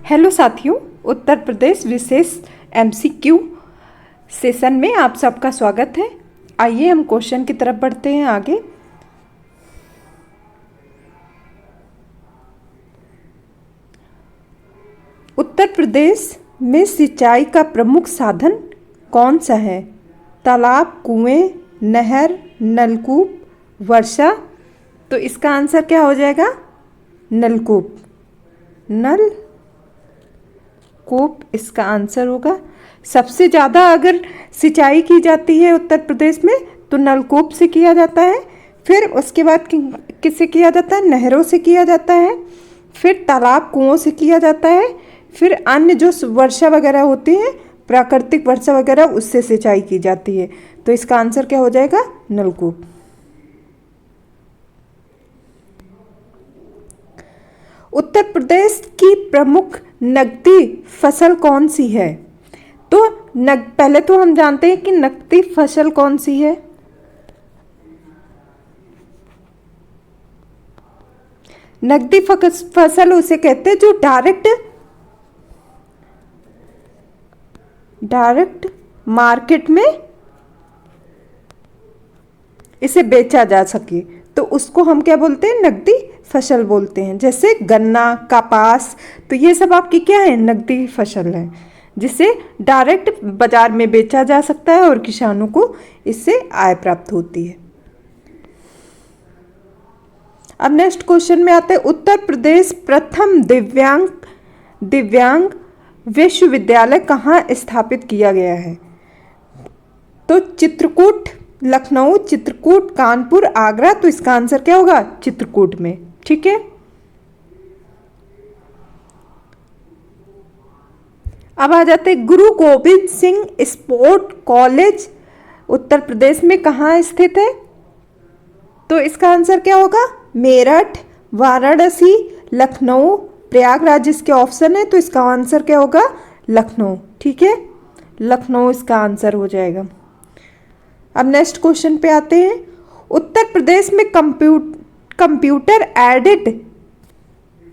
Hello साथियों, उत्तर प्रदेश विशेष MCQ session में आप सबका स्वागत है। आइए हम क्वेश्चन की तरफ बढ़ते हैं आगे। उत्तर प्रदेश में सिंचाई का प्रमुख साधन कौन सा है? तालाब, कुएं, नहर, नलकूप, वर्षा। तो इसका आंसर क्या हो जाएगा? नलकूप। नलकूप इसका आंसर होगा। सबसे ज़्यादा अगर सिंचाई की जाती है उत्तर प्रदेश में तो नलकूप से किया जाता है, फिर उसके बाद किससे किया जाता है? नहरों से किया जाता है, फिर तालाब कुओं से किया जाता है, फिर अन्य जो वर्षा वगैरह होती है, प्राकृतिक वर्षा वगैरह, उससे सिंचाई की जाती है। तो इसका आंसर क्या हो जाएगा? नलकूप। उत्तर प्रदेश की प्रमुख नकदी फसल कौन सी है? तो पहले तो हम जानते हैं कि नकदी फसल कौन सी है। नकदी फसल उसे कहते हैं जो डायरेक्ट मार्केट में इसे बेचा जा सके, तो उसको हम क्या बोलते हैं? नकदी फसल बोलते हैं। जैसे गन्ना, कपास, तो ये सब आपकी क्या है? नकदी फसल है, जिसे डायरेक्ट बाजार में बेचा जा सकता है और किसानों को इससे आय प्राप्त होती है। अब नेक्स्ट क्वेश्चन में आते हैं। उत्तर प्रदेश प्रथम दिव्यांग विश्वविद्यालय कहाँ स्थापित किया गया है? तो चित्रकूट, लखनऊ, चित्रकूट, कानपुर, आगरा। तो इसका आंसर क्या होगा? चित्रकूट में। ठीक है। अब आ जाते हैं। गुरु गोविंद सिंह स्पोर्ट कॉलेज उत्तर प्रदेश में कहाँ स्थित है? तो इसका आंसर क्या होगा? मेरठ, वाराणसी, लखनऊ, प्रयागराज इसके ऑप्शन है। तो इसका आंसर क्या होगा? लखनऊ। ठीक है, लखनऊ इसका आंसर हो जाएगा। अब नेक्स्ट क्वेश्चन पे आते हैं। उत्तर प्रदेश में कंप्यूटर एडेड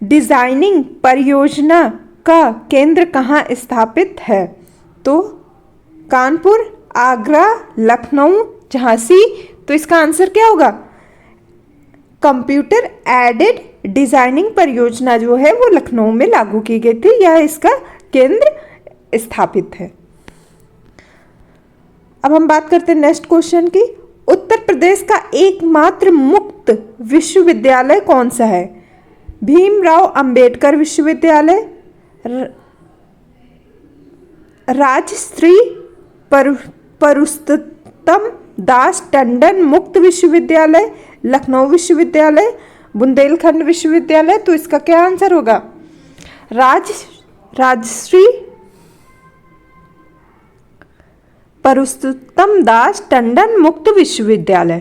डिजाइनिंग परियोजना का केंद्र कहाँ स्थापित है? तो कानपुर, आगरा, लखनऊ, झांसी। तो इसका आंसर क्या होगा? कंप्यूटर एडेड डिजाइनिंग परियोजना जो है वो लखनऊ में लागू की गई थी, यह इसका केंद्र स्थापित है। अब हम बात करते हैं नेक्स्ट क्वेश्चन की। उत्तर प्रदेश का एकमात्र मुक्त विश्वविद्यालय कौन सा है? भीमराव अंबेडकर विश्वविद्यालय, राजश्री पुरुषोत्तम दास टंडन मुक्त विश्वविद्यालय, लखनऊ विश्वविद्यालय, बुंदेलखंड विश्वविद्यालय। तो इसका क्या आंसर होगा? राजश्री पुरुषोत्तम दास टंडन मुक्त विश्वविद्यालय।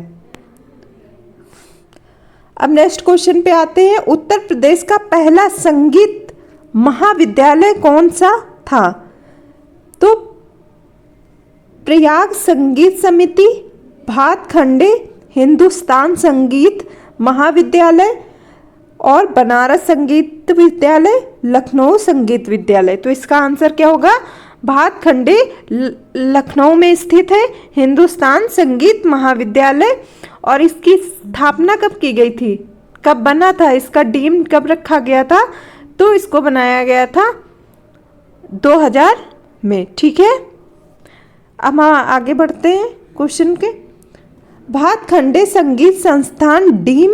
अब नेक्स्ट क्वेश्चन पे आते हैं। उत्तर प्रदेश का पहला संगीत महाविद्यालय कौन सा था? तो प्रयाग संगीत समिति, भातखंडे हिंदुस्तान संगीत महाविद्यालय और बनारस संगीत विद्यालय, लखनऊ संगीत विद्यालय। तो इसका आंसर क्या होगा? भातखंडे लखनऊ में स्थित है हिंदुस्तान संगीत महाविद्यालय। और इसकी स्थापना कब की गई थी? कब बना था? इसका डीम कब रखा गया था? तो इसको बनाया गया था 2000 में। ठीक है। अब हम आगे बढ़ते हैं क्वेश्चन के। भातखंडे संगीत संस्थान डीम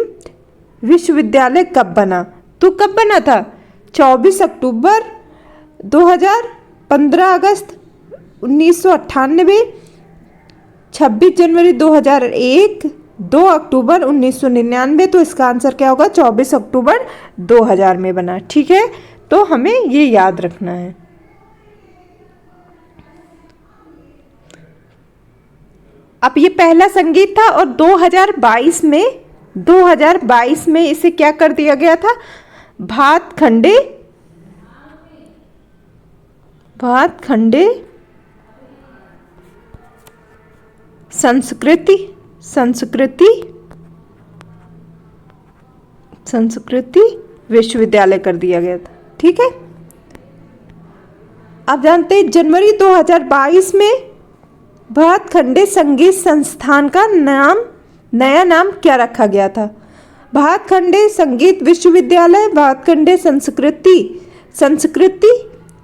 विश्वविद्यालय कब बना? तो कब बना था? 24 अक्टूबर 2000, 15 अगस्त 1998, 26 जनवरी 2001, 2 अक्टूबर 1999। तो इसका आंसर क्या होगा? 24 अक्टूबर 2000 में बना। ठीक है, तो हमें ये याद रखना है। अब ये पहला संगीत था और 2022 में इसे क्या कर दिया गया था? भातखंडे संस्कृति विश्वविद्यालय कर दिया गया था। ठीक है। आप जानते हैं जनवरी 2022 में भातखंडे संगीत संस्थान का नया नाम क्या रखा गया था? भातखंडे संगीत विश्वविद्यालय, भातखंडे संस्कृति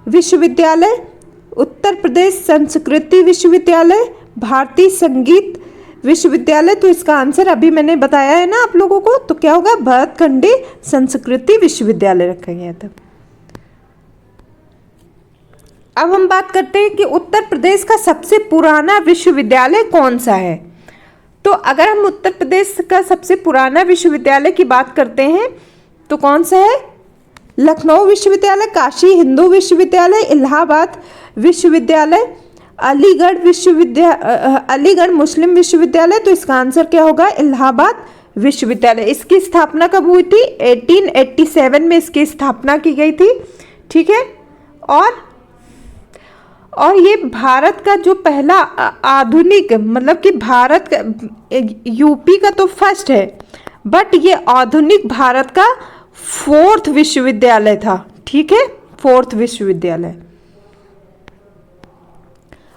विश्वविद्यालय, उत्तर प्रदेश संस्कृति विश्वविद्यालय, भारतीय संगीत विश्वविद्यालय। तो इसका आंसर अभी मैंने बताया है ना आप लोगों को, तो क्या होगा? भातखंडे संस्कृति विश्वविद्यालय रखा गया था। अब हम बात करते हैं कि उत्तर प्रदेश का सबसे पुराना विश्वविद्यालय कौन सा है। तो अगर हम उत्तर प्रदेश का सबसे पुराना विश्वविद्यालय की बात करते हैं तो कौन सा है? लखनऊ विश्वविद्यालय, काशी हिंदू विश्वविद्यालय, इलाहाबाद विश्वविद्यालय, अलीगढ़ मुस्लिम विश्वविद्यालय। तो इसका आंसर क्या होगा? इलाहाबाद विश्वविद्यालय। इसकी स्थापना कब हुई थी? 1887 में इसकी स्थापना की गई थी। ठीक है। और ये भारत का जो पहला आधुनिक, मतलब कि भारत का, यूपी का तो फर्स्ट है, बट ये आधुनिक भारत का 4th विश्वविद्यालय था। ठीक है, 4th विश्वविद्यालय।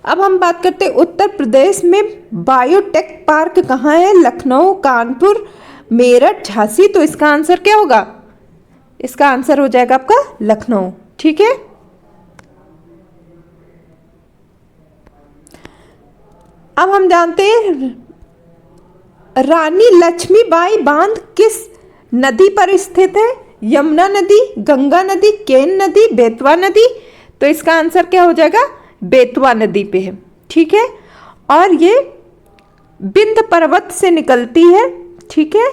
अब हम बात करते हैं उत्तर प्रदेश में बायोटेक पार्क कहाँ है? लखनऊ, कानपुर, मेरठ, झांसी। तो इसका आंसर क्या होगा? इसका आंसर हो जाएगा आपका लखनऊ। ठीक है। अब हम जानते हैं रानी लक्ष्मीबाई बांध किस नदी पर स्थित है? यमुना नदी, गंगा नदी, केन नदी, बेतवा नदी। तो इसका आंसर क्या हो जाएगा? बेतवा नदी पे है। ठीक है। और ये विंध्य पर्वत से निकलती है। ठीक है,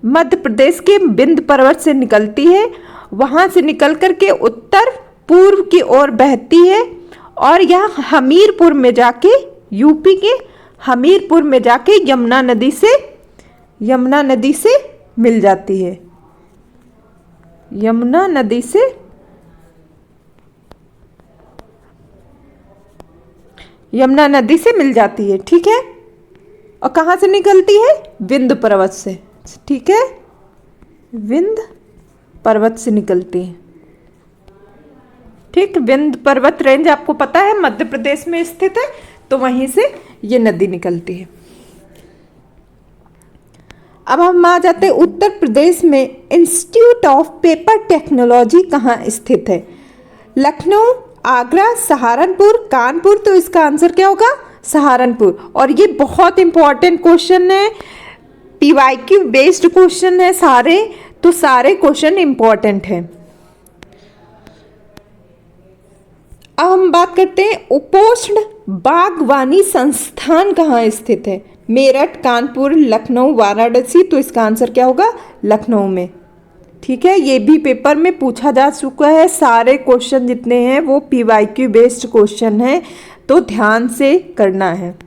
मध्य प्रदेश के विंध्य पर्वत से निकलती है, वहां से निकल करके उत्तर पूर्व की ओर बहती है और यह हमीरपुर में जाके, यूपी के हमीरपुर में जाके यमुना नदी से मिल जाती है। यमुना नदी से मिल जाती है। ठीक है। और कहाँ से निकलती है? विंध्य पर्वत से। ठीक है, विंध्य पर्वत से निकलती है। ठीक, विंध्य पर्वत रेंज आपको पता है मध्य प्रदेश में स्थित है, तो वहीं से ये नदी निकलती है। अब हम आ जाते हैं उत्तर प्रदेश में इंस्टीट्यूट ऑफ पेपर टेक्नोलॉजी कहाँ स्थित है? लखनऊ, आगरा, सहारनपुर, कानपुर। तो इसका आंसर क्या होगा? सहारनपुर। और ये बहुत इंपॉर्टेंट क्वेश्चन है, पीवाईक्यू बेस्ड क्वेश्चन है सारे, तो सारे क्वेश्चन इंपॉर्टेंट हैं। अब हम बात करते हैं उपोष्ण बागवानी संस्थान कहाँ स्थित है? मेरठ, कानपुर, लखनऊ, वाराणसी। तो इसका आंसर क्या होगा? लखनऊ में। ठीक है, ये भी पेपर में पूछा जा चुका है। सारे क्वेश्चन जितने हैं वो पीवाईक्यू बेस्ड क्वेश्चन है, तो ध्यान से करना है।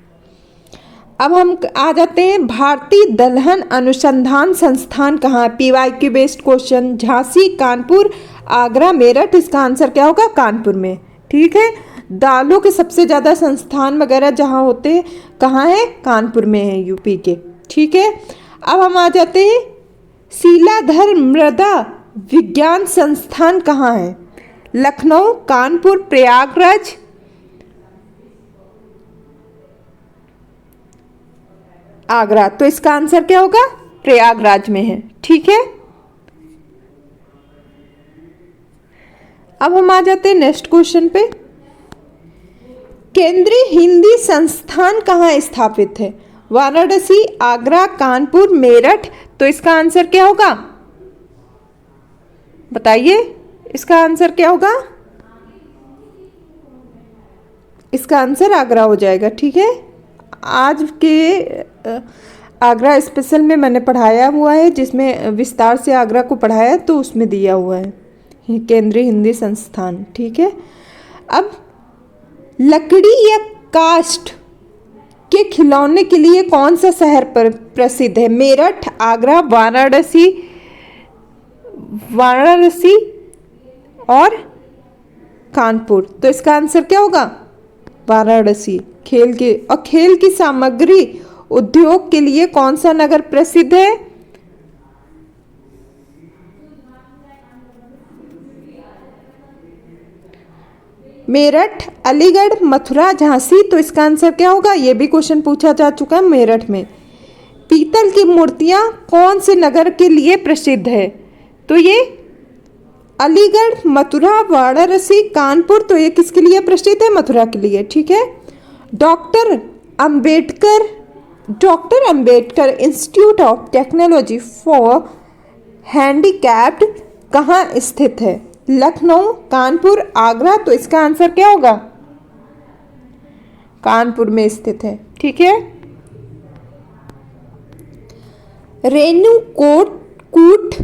अब हम आ जाते हैं भारतीय दलहन अनुसंधान संस्थान कहाँ? PYQ based question. Jhansi, Kanpur, Agra, Meerut. इसका आंसर क्या होगा? कानपुर में। ठीक है, दालों के सबसे ज़्यादा संस्थान वगैरह जहाँ होते हैं कहाँ है? कानपुर में है, यूपी के। ठीक है। अब हम आ जाते हैं शीलाधर मृदा विज्ञान संस्थान कहाँ है? लखनऊ, कानपुर, प्रयागराज, आगरा। तो इसका आंसर क्या होगा? प्रयागराज में है। ठीक है। अब हम आ जाते हैं नेक्स्ट क्वेश्चन पे। केंद्रीय हिंदी संस्थान कहाँ स्थापित है? वाराणसी, आगरा, कानपुर, मेरठ। तो इसका आंसर क्या होगा? बताइए, इसका आंसर क्या होगा? इसका आंसर आगरा हो जाएगा। ठीक है, आज के आगरा स्पेशल में मैंने पढ़ाया हुआ है, जिसमें विस्तार से आगरा को पढ़ाया है, तो उसमें दिया हुआ है केंद्रीय हिंदी संस्थान। ठीक है। अब लकड़ी या काष्ठ के खिलौने के लिए कौन सा शहर पर प्रसिद्ध है? मेरठ, आगरा, वाराणसी और कानपुर। तो इसका आंसर क्या होगा? वाराणसी। खेल की सामग्री उद्योग के लिए कौन सा नगर प्रसिद्ध है? मेरठ, अलीगढ़, मथुरा, झांसी, तो इसका आंसर क्या होगा? ये भी क्वेश्चन पूछा जा चुका है मेरठ में। पीतल की मूर्तियां कौन से नगर के लिए प्रसिद्ध है? तो ये अलीगढ़, मथुरा, वाराणसी, कानपुर, तो ये किसके लिए प्रसिद्ध है? मथुरा के लिए। ठीक है। Doctor Ambedkar institute of technology for handicapped कहाँ स्थित है? लखनऊ, कानपुर, आगरा, तो इसका आंसर क्या होगा? कानपुर में स्थित है। ठीक है। रेणुकूट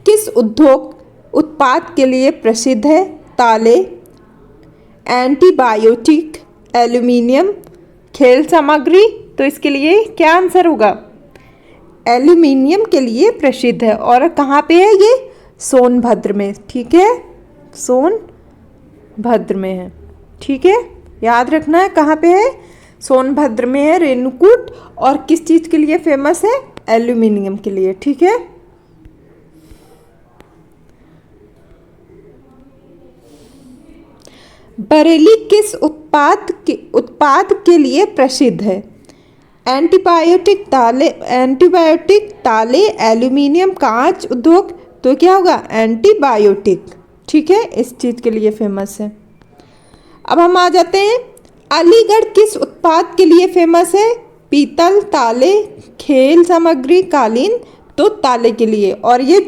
किस उत्पाद के लिए प्रसिद्ध है? ताले, एंटीबायोटिक, एल्यूमिनियम, खेल सामग्री, तो इसके लिए क्या आंसर होगा? एल्यूमिनियम के लिए प्रसिद्ध है। और कहाँ पे है ये? सोनभद्र में। ठीक है, सोनभद्र में है। ठीक है, याद रखना है कहाँ पे है? सोनभद्र में है रेणुकूट। और किस चीज़ के लिए फेमस है? एल्यूमिनियम के लिए। ठीक है। बरेली किस उत्पाद के लिए प्रसिद्ध है? एंटीबायोटिक, ताले, एल्यूमिनियम, कांच उद्योग, तो क्या होगा? एंटीबायोटिक। ठीक है, इस चीज़ के लिए फेमस है। अब हम आ जाते हैं, अलीगढ़ किस उत्पाद के लिए फेमस है? पीतल, ताले, खेल सामग्री, कालीन, तो ताले के लिए। और ये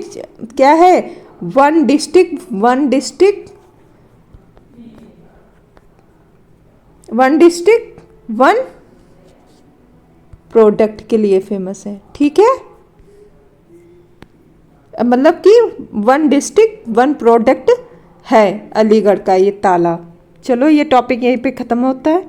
क्या है? वन डिस्ट्रिक्ट वन प्रोडक्ट के लिए फेमस है। ठीक है, मतलब कि वन डिस्ट्रिक्ट वन प्रोडक्ट है अलीगढ़ का ये ताला। चलो, ये टॉपिक यहीं पे ख़त्म होता है।